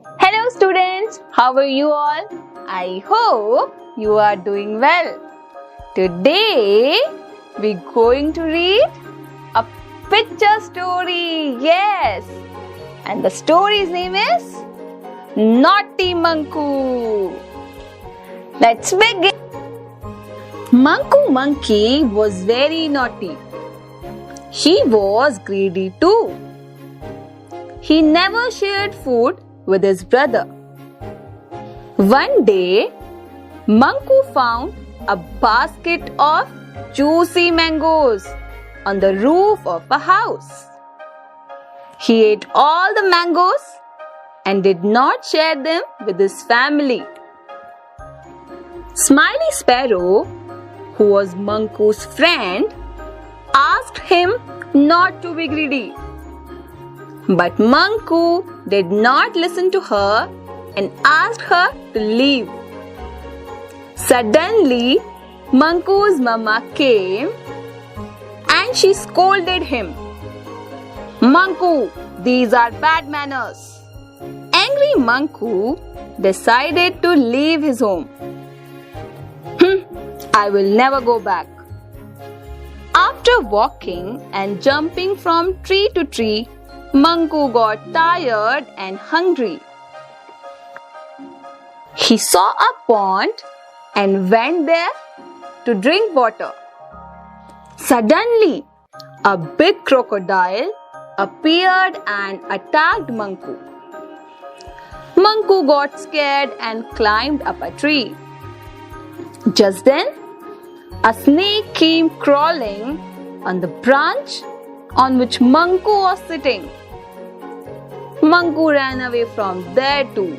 Hello students, how are you all? I hope you are doing well. Today we're going to read a picture story. Yes, and the story's name is Naughty Manku. Let's begin. Manku Monkey was very naughty. He was greedy too. He never shared food with his brother. One day, Manku found a basket of juicy mangoes on the roof of a house. He ate all the mangoes and did not share them with his family. Smiley Sparrow, who was Manku's friend, asked him not to be greedy. But Manku did not listen to her and asked her to leave. Suddenly, Manku's mama came and she scolded him. "Manku, these are bad manners." Angry Manku decided to leave his home. I will never go back. After walking and jumping from tree to tree, Manku got tired and hungry. He saw a pond and went there to drink water. Suddenly, a big crocodile appeared and attacked Manku. Manku got scared and climbed up a tree. Just then, a snake came crawling on the branch on which Manku was sitting. Manku ran away from there too.